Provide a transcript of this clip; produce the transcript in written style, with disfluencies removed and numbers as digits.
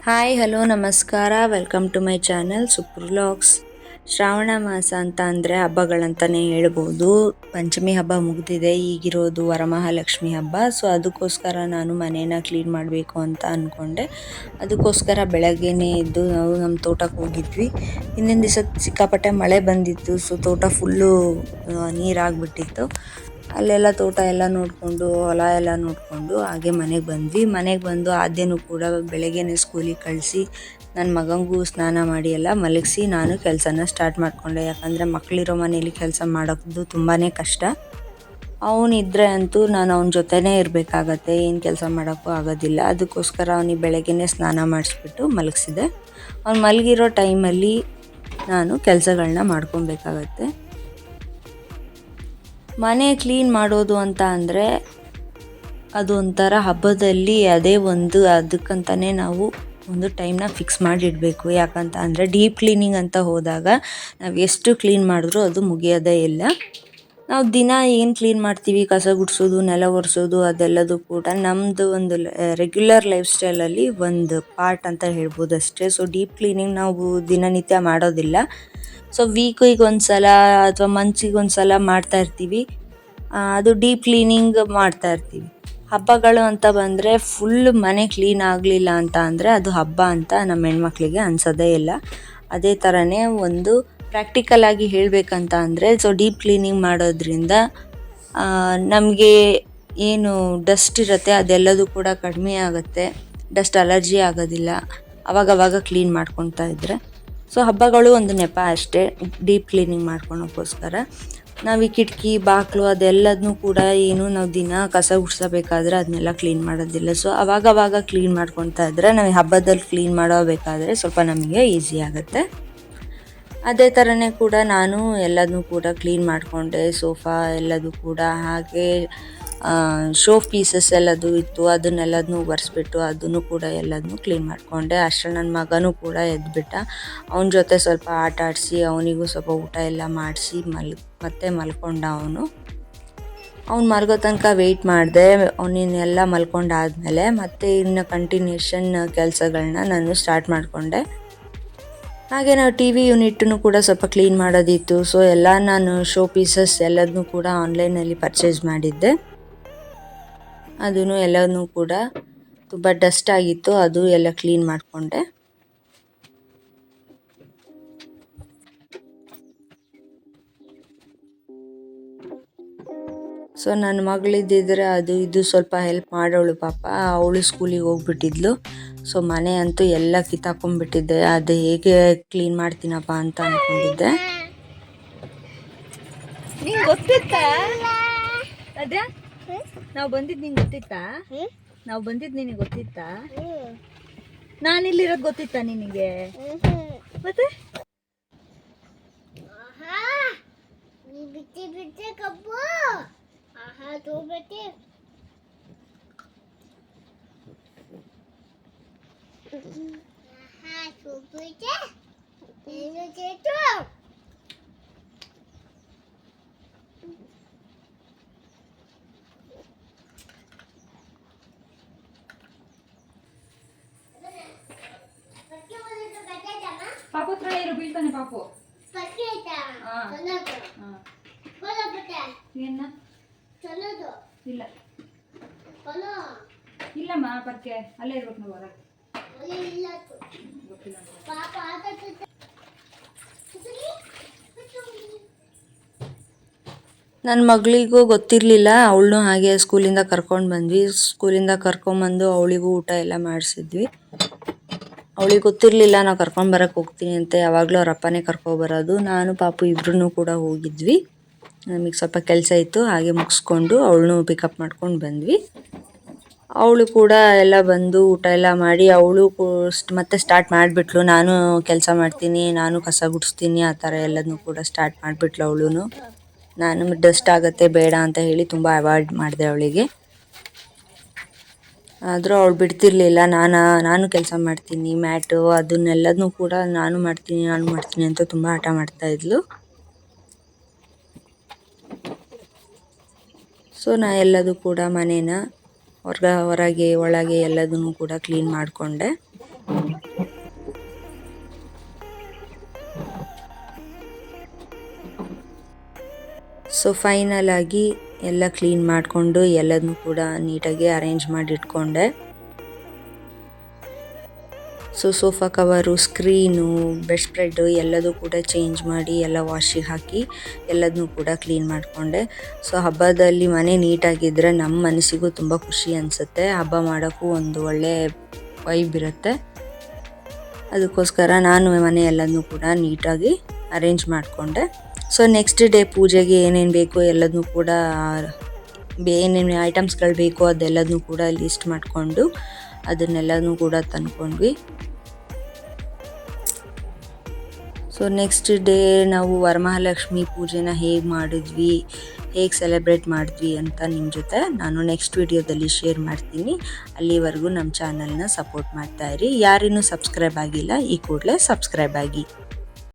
Hi hello ನಮಸ್ಕಾರ, welcome to my channel super vlogs. Shravana ಮಾಸ ಅಂತ ಅಂದರೆ ಹಬ್ಬಗಳಂತಲೇ ಹೇಳ್ಬೋದು. ಪಂಚಮಿ ಹಬ್ಬ ಮುಗಿದಿದೆ, ಈಗಿರೋದು ವರಮಹಾಲಕ್ಷ್ಮಿ ಹಬ್ಬ. ಸೊ ಅದಕ್ಕೋಸ್ಕರ ನಾನು ಮನೇನ ಕ್ಲೀನ್ ಮಾಡಬೇಕು ಅಂತ ಅಂದ್ಕೊಂಡೆ. ಅದಕ್ಕೋಸ್ಕರ ಬೆಳಗ್ಗೆನೇ ಎದ್ದು ನಾವು ನಮ್ಮ ತೋಟಕ್ಕೆ ಹೋಗಿದ್ವಿ. ಹಿಂದಿನ ದಿವಸ ಸಿಕ್ಕಾಪಟ್ಟೆ ಮಳೆ ಬಂದಿತ್ತು, ಸೊ ತೋಟ ಫುಲ್ಲು ನೀರಾಗಿಬಿಟ್ಟಿತ್ತು. ಅಲ್ಲೆಲ್ಲ ತೋಟ ಎಲ್ಲ ನೋಡಿಕೊಂಡು, ಹೊಲ ಎಲ್ಲ ನೋಡಿಕೊಂಡು ಹಾಗೆ ಮನೆಗೆ ಬಂದು ಆದ್ಯನೂ ಕೂಡ ಬೆಳಗ್ಗೆನೇ ಸ್ಕೂಲಿಗೆ ಕಳಿಸಿ ನನ್ನ ಮಗನಿಗೂ ಸ್ನಾನ ಮಾಡಿ ಎಲ್ಲ ಮಲಗಿಸಿ ನಾನು ಕೆಲಸನ ಸ್ಟಾರ್ಟ್ ಮಾಡಿಕೊಂಡೆ. ಯಾಕಂದರೆ ಮಕ್ಕಳಿರೋ ಮನೇಲಿ ಕೆಲಸ ಮಾಡೋದು ತುಂಬಾ ಕಷ್ಟ. ಅವನಿದ್ರೆ ಅಂತೂ ನಾನು ಅವನ ಜೊತೆನೇ ಇರಬೇಕಾಗತ್ತೆ, ಏನು ಕೆಲಸ ಮಾಡೋಕ್ಕೂ ಆಗೋದಿಲ್ಲ. ಅದಕ್ಕೋಸ್ಕರ ಅವನಿಗೆ ಬೆಳಗ್ಗೆನೇ ಸ್ನಾನ ಮಾಡಿಸ್ಬಿಟ್ಟು ಮಲಗಿಸಿದೆ. ಅವ್ನು ಮಲಗಿರೋ ಟೈಮಲ್ಲಿ ನಾನು ಕೆಲಸಗಳನ್ನ ಮಾಡ್ಕೊಬೇಕಾಗತ್ತೆ. ಮನೆ ಕ್ಲೀನ್ ಮಾಡೋದು ಅಂತ ಅಂದರೆ ಅದು ಒಂಥರ ಹಬ್ಬದಲ್ಲಿ ಅದಕ್ಕಂತಲೇ ನಾವು ಒಂದು ಟೈಮ್ನ ಫಿಕ್ಸ್ ಮಾಡಿಡಬೇಕು. ಯಾಕಂತ ಅಂದರೆ ಡೀಪ್ ಕ್ಲೀನಿಂಗ್ ಅಂತ ಹೋದಾಗ ನಾವು ಎಷ್ಟು ಕ್ಲೀನ್ ಮಾಡಿದ್ರೂ ಅದು ಮುಗಿಯೋದೇ ಇಲ್ಲ. ನಾವು ದಿನ ಏನು ಕ್ಲೀನ್ ಮಾಡ್ತೀವಿ, ಕಸ ಗುಡಿಸೋದು, ನೆಲ ಒರೆಸೋದು, ಅದೆಲ್ಲದು ಕೂಡ ನಮ್ಮದು ಒಂದು ರೆಗ್ಯುಲರ್ ಲೈಫ್ ಸ್ಟೈಲಲ್ಲಿ ಒಂದು ಪಾರ್ಟ್ ಅಂತ ಹೇಳ್ಬೋದು ಅಷ್ಟೇ. ಸೊ ಡೀಪ್ ಕ್ಲೀನಿಂಗ್ ನಾವು ದಿನನಿತ್ಯ ಮಾಡೋದಿಲ್ಲ. ಸೊ ವೀಕಿಗೆ ಒಂದು ಸಲ ಅಥವಾ ಮಂತ್ಸಿಗೆ ಒಂದು ಸಲ ಮಾಡ್ತಾಯಿರ್ತೀವಿ. ಅದು ಡೀಪ್ ಕ್ಲೀನಿಂಗ್ ಮಾಡ್ತಾಯಿರ್ತೀವಿ. ಹಬ್ಬಗಳು ಅಂತ ಬಂದರೆ ಫುಲ್ ಮನೆ ಕ್ಲೀನ್ ಆಗಲಿಲ್ಲ ಅಂತ ಅಂದರೆ ಅದು ಹಬ್ಬ ಅಂತ ನಮ್ಮ ಹೆಣ್ಮಕ್ಳಿಗೆ ಅನಿಸೋದೇ ಇಲ್ಲ. ಅದೇ ಥರನೇ ಒಂದು ಪ್ರಾಕ್ಟಿಕಲ್ ಆಗಿ ಹೇಳಬೇಕಂತ ಅಂದರೆ, ಸೊ ಡೀಪ್ ಕ್ಲೀನಿಂಗ್ ಮಾಡೋದ್ರಿಂದ ನಮಗೆ ಏನು ಡಸ್ಟ್ ಇರುತ್ತೆ ಅದೆಲ್ಲದೂ ಕೂಡ ಕಡಿಮೆ ಆಗುತ್ತೆ. ಡಸ್ಟ್ ಅಲರ್ಜಿ ಆಗೋದಿಲ್ಲ ಅವಾಗವಾಗ ಕ್ಲೀನ್ ಮಾಡ್ಕೊತಾ ಇದ್ದರೆ. ಸೊ ಹಬ್ಬಗಳು ಒಂದು ನೆಪ ಅಷ್ಟೇ, ಡೀಪ್ ಕ್ಲೀನಿಂಗ್ ಮಾಡ್ಕೊಳೋಕ್ಕೋಸ್ಕರ. ನಾವು ಈ ಕಿಟಕಿ ಬಾಗಿಲು ಅದೆಲ್ಲದನ್ನೂ ಕೂಡ ನಾವು ದಿನ ಕಸ ಗುಡಿಸಬೇಕಾದ್ರೆ ಅದನ್ನೆಲ್ಲ ಕ್ಲೀನ್ ಮಾಡೋದಿಲ್ಲ. ಸೊ ಅವಾಗವಾಗ ಕ್ಲೀನ್ ಮಾಡ್ಕೊತಾ ಇದ್ದರೆ ನಾವು ಹಬ್ಬದಲ್ಲಿ ಕ್ಲೀನ್ ಮಾಡೋಬೇಕಾದ್ರೆ ಸ್ವಲ್ಪ ನಮಗೆ ಈಸಿ ಆಗುತ್ತೆ. ಅದೇ ಥರನೇ ಕೂಡ ನಾನು ಎಲ್ಲದನ್ನೂ ಕೂಡ ಕ್ಲೀನ್ ಮಾಡಿಕೊಂಡೆ. ಸೋಫಾ ಎಲ್ಲದೂ ಕೂಡ ಹಾಗೆ ಶೋ ಪೀಸಸ್ ಎಲ್ಲದೂ ಇತ್ತು, ಅದನ್ನೆಲ್ಲದನ್ನೂ ಒರೆಸ್ಬಿಟ್ಟು ಅದನ್ನು ಕೂಡ ಎಲ್ಲದನ್ನೂ ಕ್ಲೀನ್ ಮಾಡಿಕೊಂಡೆ. ಅಷ್ಟರಲ್ಲಿ ನನ್ನ ಮಗನೂ ಕೂಡ ಎದ್ದುಬಿಟ್ಟ. ಅವನ ಜೊತೆ ಸ್ವಲ್ಪ ಆಟ ಆಡಿಸಿ ಅವನಿಗೂ ಸ್ವಲ್ಪ ಊಟ ಎಲ್ಲ ಮಾಡಿಸಿ ಮತ್ತೆ ಮಲ್ಕೊಂಡ. ಅವ್ನು ಮಲಗೋ ತನಕ ವೆಯ್ಟ್ ಮಾಡಿದೆ. ಅವನಿನ್ನೆಲ್ಲ ಮಲ್ಕೊಂಡಾದಮೇಲೆ ಮತ್ತೆ ಇನ್ನು ಕಂಟಿನ್ಯೂಷನ್ ಕೆಲಸಗಳನ್ನ ನಾನು ಸ್ಟಾರ್ಟ್ ಮಾಡಿಕೊಂಡೆ. ಹಾಗೆ ನಾವು ಟಿ ವಿ ಯೂನಿಟನ್ನು ಕೂಡ ಸ್ವಲ್ಪ ಕ್ಲೀನ್ ಮಾಡೋದಿತ್ತು. ಸೊ ಎಲ್ಲ ನಾನು ಶೋ ಪೀಸಸ್ ಎಲ್ಲದನ್ನೂ ಕೂಡ ಆನ್ಲೈನಲ್ಲಿ ಪರ್ಚೇಸ್ ಮಾಡಿದ್ದೆ. ಅದನ್ನು ಎಲ್ಲನೂ ಕೂಡ ತುಂಬ ಡಸ್ಟ್ ಆಗಿತ್ತು, ಅದು ಎಲ್ಲ ಕ್ಲೀನ್ ಮಾಡಿಕೊಂಡೆ. ಸೊ ನನ್ನ ಮಗಳಿದ್ದಿದ್ರೆ ಅದು ಇದು ಸ್ವಲ್ಪ ಹೆಲ್ಪ್ ಮಾಡೋಳು ಪಾಪ. ಅವಳು ಸ್ಕೂಲಿಗೆ ಹೋಗ್ಬಿಟ್ಟಿದ್ಲು. ಸೊ ಮನೆ ಅಂತೂ ಎಲ್ಲ ಕಿತ್ತಾಕೊಂಡ್ಬಿಟ್ಟಿದ್ದೆ. ಅದು ಹೇಗೆ ಕ್ಲೀನ್ ಮಾಡ್ತೀನಪ್ಪ ಅಂತ ಅಂದ್ಕೊಂಡಿದ್ದೆ. ನಿಂಗೆ ಗೊತ್ತಿತ್ತಾ ಅದೇ ನಾವು ಬಂದಿದ್ದು? ನಿಂಗೆ ಗೊತ್ತಿತ್ತಾ ನಾವು ಬಂದಿದ್ದು? ನಿನಗೆ ಗೊತ್ತಿತ್ತಾ? ನಾನಿಲ್ಲಿರೋದು ಗೊತ್ತಿತ್ತಾ ನಿನಗೆ? ಮತ್ತೆ ಪಾಪು ಹತ್ರ ಇರು, ಬೀಳ್ತಾನೆ ಪಾಪು. ಏನ ಇಲ್ಲ ಇಲ್ಲಮ್ಮ, ಪರ್ಕೆ ಅಲ್ಲೇ ಇರ್ಬೇಕು ನಾವು ಹೊರಗೆ. ಗೊತ್ತಿಲ್ಲ. ನನ್ನ ಮಗಳಿಗೂ ಗೊತ್ತಿರಲಿಲ್ಲ. ಅವಳನ್ನೂ ಹಾಗೆ ಸ್ಕೂಲಿಂದ ಕರ್ಕೊಂಡು ಬಂದ್ವಿ. ಸ್ಕೂಲಿಂದ ಕರ್ಕೊಂಬಂದು ಅವಳಿಗೂ ಊಟ ಎಲ್ಲ ಮಾಡಿಸಿದ್ವಿ. ಅವಳಿಗೆ ಗೊತ್ತಿರಲಿಲ್ಲ ನಾವು ಕರ್ಕೊಂಡು ಬರೋಕ್ಕೆ ಹೋಗ್ತೀನಿ ಅಂತ. ಯಾವಾಗಲೂ ಅವ್ರ ಅಪ್ಪನೇ ಕರ್ಕೊಬರೋದು. ನಾನು ಪಾಪು ಇಬ್ಬರೂ ಕೂಡ ಹೋಗಿದ್ವಿ. ನಮಗೆ ಸ್ವಲ್ಪ ಕೆಲಸ ಇತ್ತು, ಹಾಗೆ ಮುಗಿಸ್ಕೊಂಡು ಅವಳನ್ನೂ ಪಿಕಪ್ ಮಾಡ್ಕೊಂಡು ಬಂದ್ವಿ. ಅವಳು ಕೂಡ ಎಲ್ಲ ಬಂದು ಊಟ ಎಲ್ಲ ಮಾಡಿ ಅವಳು ಮತ್ತೆ ಸ್ಟಾರ್ಟ್ ಮಾಡಿಬಿಟ್ಲು. ನಾನು ಕೆಲಸ ಮಾಡ್ತೀನಿ, ನಾನು ಕಸ ಗುಡಿಸ್ತೀನಿ, ಆ ಥರ ಎಲ್ಲದನ್ನೂ ಕೂಡ ಸ್ಟಾರ್ಟ್ ಮಾಡಿಬಿಟ್ಲು ಅವಳು. ನಾನು ಡಸ್ಟ್ ಆಗುತ್ತೆ ಬೇಡ ಅಂತ ಹೇಳಿ ತುಂಬ ಅವಾಯ್ಡ್ ಮಾಡಿದೆ ಅವಳಿಗೆ. ಆದರೂ ಅವಳು ಬಿಡ್ತಿರ್ಲಿಲ್ಲ. ನಾನು ಕೆಲಸ ಮಾಡ್ತೀನಿ, ಮ್ಯಾಟು ಅದನ್ನೆಲ್ಲದನ್ನೂ ಕೂಡ ನಾನು ಮಾಡ್ತೀನಿ ಅಂತ ತುಂಬ ಹಠ ಮಾಡ್ತಾಯಿದ್ಲು. ಸೊ ನಾ ಎಲ್ಲದೂ ಕೂಡ ಮನೇನ ಹೊರಗೆ ಒಳಗೆ ಎಲ್ಲದನ್ನೂ ಕೂಡ ಕ್ಲೀನ್ ಮಾಡಿಕೊಂಡೆ. ಸೊ ಫೈನಲ್ ಆಗಿ ಎಲ್ಲ ಕ್ಲೀನ್ ಮಾಡಿಕೊಂಡು ಎಲ್ಲದನ್ನೂ ಕೂಡ ನೀಟಾಗಿ ಅರೇಂಜ್ ಮಾಡಿ ಇಟ್ಕೊಂಡೆ. So sofa cover, screen, bed spread ಎಲ್ಲದೂ ಕೂಡ ಚೇಂಜ್ ಮಾಡಿ ಎಲ್ಲ ವಾಶಿಗೆ ಹಾಕಿ ಎಲ್ಲದನ್ನೂ ಕೂಡ ಕ್ಲೀನ್ ಮಾಡಿಕೊಂಡೆ. ಸೊ ಹಬ್ಬದಲ್ಲಿ ಮನೆ ನೀಟಾಗಿದ್ದರೆ ನಮ್ಮ ಮನಸ್ಸಿಗೂ ತುಂಬ ಖುಷಿ ಅನಿಸುತ್ತೆ. ಹಬ್ಬ ಮಾಡೋಕ್ಕೂ ಒಂದು ಒಳ್ಳೆ ವೈಬ್ ಇರುತ್ತೆ. ಅದಕ್ಕೋಸ್ಕರ ನಾನು ಮನೆ ಎಲ್ಲದನ್ನೂ ಕೂಡ ನೀಟಾಗಿ ಅರೇಂಜ್ ಮಾಡಿಕೊಂಡೆ. ಸೊ ನೆಕ್ಸ್ಟ್ ಡೇ ಪೂಜೆಗೆ ಏನೇನು ಬೇಕು ಎಲ್ಲದನ್ನೂ ಕೂಡ ಏನೇನು ಐಟಮ್ಸ್ಗಳು ಬೇಕು ಅದೆಲ್ಲದನ್ನೂ ಕೂಡ ಲಿಸ್ಟ್ ಮಾಡಿಕೊಂಡು ಅದನ್ನೆಲ್ಲನೂ ಕೂಡ ತಂದ್ಕೊಂಡ್ವಿ. ಸೊ ನೆಕ್ಸ್ಟ್ ಡೇ ನಾವು ವರಮಹಾಲಕ್ಷ್ಮಿ ಪೂಜೆನ ಹೇಗೆ ಮಾಡಿದ್ವಿ, ಹೇಗೆ ಸೆಲೆಬ್ರೇಟ್ ಮಾಡಿದ್ವಿ ಅಂತ ನಿಮ್ಮ ಜೊತೆ ನಾನು ನೆಕ್ಸ್ಟ್ ವಿಡಿಯೋದಲ್ಲಿ ಶೇರ್ ಮಾಡ್ತೀನಿ. ಅಲ್ಲಿವರೆಗೂ ನಮ್ಮ ಚಾನಲ್ನ ಸಪೋರ್ಟ್ ಮಾಡ್ತಾಯಿರಿ. ಯಾರಿನ್ನೂ ಸಬ್ಸ್ಕ್ರೈಬ್ ಆಗಿಲ್ಲ ಈ ಕೂಡಲೇ ಸಬ್ಸ್ಕ್ರೈಬ್ ಆಗಿ.